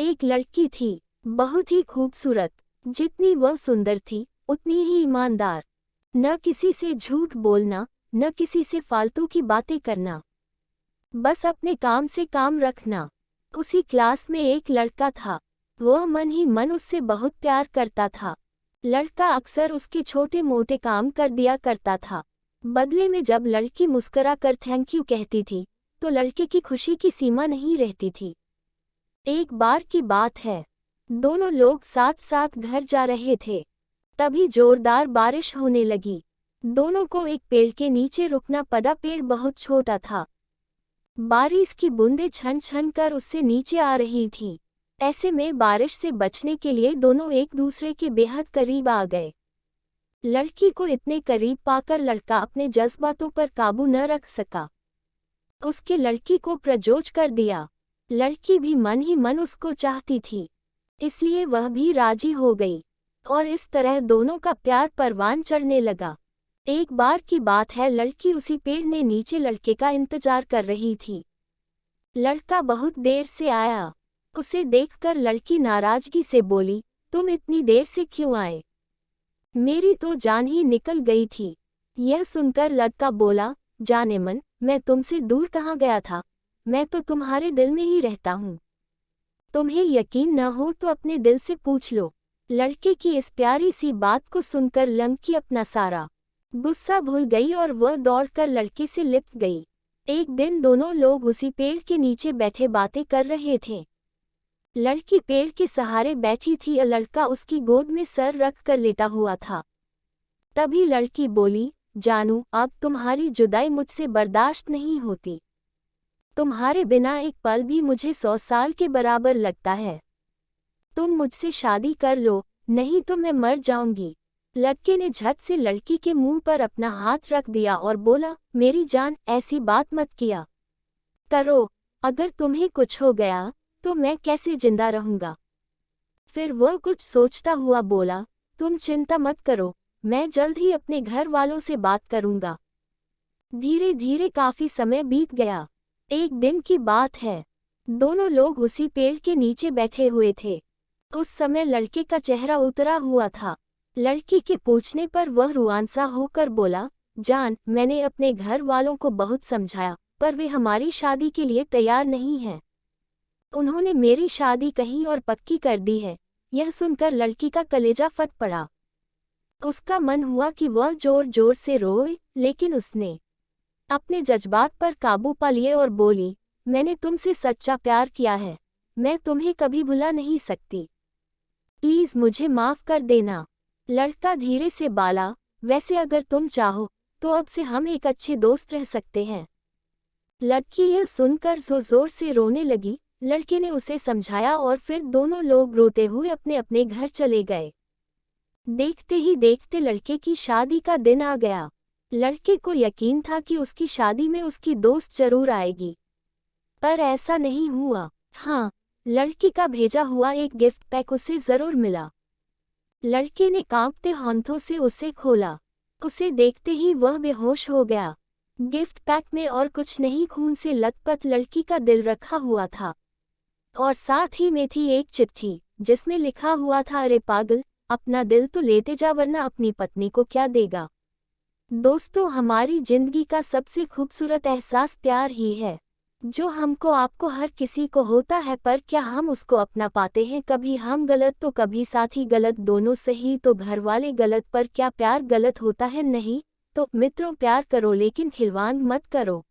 एक लड़की थी, बहुत ही खूबसूरत। जितनी वह सुंदर थी उतनी ही ईमानदार। न किसी से झूठ बोलना, न किसी से फालतू की बातें करना, बस अपने काम से काम रखना। उसी क्लास में एक लड़का था। वह मन ही मन उससे बहुत प्यार करता था। लड़का अक्सर उसके छोटे मोटे काम कर दिया करता था। बदले में जब लड़की मुस्कुरा कर थैंक यू कहती थी तो लड़के की खुशी की सीमा नहीं रहती थी। एक बार की बात है, दोनों लोग साथ साथ घर जा रहे थे। तभी जोरदार बारिश होने लगी। दोनों को एक पेड़ के नीचे रुकना पड़ा। पेड़ बहुत छोटा था। बारिश की बूंदें छन छन कर उससे नीचे आ रही थी। ऐसे में बारिश से बचने के लिए दोनों एक दूसरे के बेहद करीब आ गए। लड़की को इतने करीब पाकर लड़का अपने जज्बातों पर काबू न रख सका। उसके लड़की को प्रपोज कर दिया। लड़की भी मन ही मन उसको चाहती थी, इसलिए वह भी राजी हो गई और इस तरह दोनों का प्यार परवान चढ़ने लगा। एक बार की बात है, लड़की उसी पेड़ ने नीचे लड़के का इंतजार कर रही थी। लड़का बहुत देर से आया। उसे देखकर लड़की नाराजगी से बोली, तुम इतनी देर से क्यों आए? मेरी तो जान ही निकल गई थी। यह सुनकर लड़का बोला, जाने मन, मैं तुमसे दूर कहाँ गया था, मैं तो तुम्हारे दिल में ही रहता हूँ। तुम्हें यकीन न हो तो अपने दिल से पूछ लो। लड़के की इस प्यारी सी बात को सुनकर लड़की अपना सारा गुस्सा भूल गई और वह दौड़कर लड़के से लिपट गई। एक दिन दोनों लोग उसी पेड़ के नीचे बैठे बातें कर रहे थे। लड़की पेड़ के सहारे बैठी थी और लड़का उसकी गोद में सर रख कर लेटा हुआ था। तभी लड़की बोली, जानू, अब तुम्हारी जुदाई मुझसे बर्दाश्त नहीं होती। तुम्हारे बिना एक पल भी मुझे 100 साल के बराबर लगता है। तुम मुझसे शादी कर लो, नहीं तो मैं मर जाऊंगी। लड़के ने झट से लड़की के मुंह पर अपना हाथ रख दिया और बोला, मेरी जान, ऐसी बात मत किया करो। अगर तुम्हें कुछ हो गया तो मैं कैसे जिंदा रहूंगा? फिर वह कुछ सोचता हुआ बोला, तुम चिंता मत करो, मैं जल्द ही अपने घर वालों से बात करूंगा। धीरे धीरे काफी समय बीत गया। एक दिन की बात है, दोनों लोग उसी पेड़ के नीचे बैठे हुए थे। उस समय लड़के का चेहरा उतरा हुआ था। लड़की के पूछने पर वह रुआंसा होकर बोला, जान, मैंने अपने घर वालों को बहुत समझाया, पर वे हमारी शादी के लिए तैयार नहीं हैं। उन्होंने मेरी शादी कहीं और पक्की कर दी है। यह सुनकर लड़की का कलेजा फट पड़ा। उसका मन हुआ कि वह जोर जोर से रोए, लेकिन उसने अपने जज्बात पर काबू पा लिए और बोली, मैंने तुमसे सच्चा प्यार किया है, मैं तुम्हें कभी भुला नहीं सकती। प्लीज मुझे माफ कर देना। लड़का धीरे से बोला, वैसे अगर तुम चाहो तो अब से हम एक अच्छे दोस्त रह सकते हैं। लड़की यह सुनकर जोर जोर से रोने लगी। लड़के ने उसे समझाया और फिर दोनों लोग रोते हुए अपने अपने घर चले गए। देखते ही देखते लड़के की शादी का दिन आ गया। लड़के को यकीन था कि उसकी शादी में उसकी दोस्त जरूर आएगी, पर ऐसा नहीं हुआ। हाँ, लड़की का भेजा हुआ एक गिफ्ट पैक उसे जरूर मिला। लड़के ने कांपते हाथों से उसे खोला। उसे देखते ही वह बेहोश हो गया। गिफ्ट पैक में और कुछ नहीं, खून से लथपथ लड़की का दिल रखा हुआ था और साथ ही में थी एक चिट्ठी जिसमें लिखा हुआ था, अरे पागल, अपना दिल तो लेते जा, वरना अपनी पत्नी को क्या देगा। दोस्तों, हमारी जिंदगी का सबसे खूबसूरत एहसास प्यार ही है, जो हमको आपको हर किसी को होता है, पर क्या हम उसको अपना पाते हैं? कभी हम गलत तो कभी साथी गलत, दोनों सही तो घर वाले गलत, पर क्या प्यार गलत होता है? नहीं। तो मित्रों, प्यार करो लेकिन खिलवाड़ मत करो।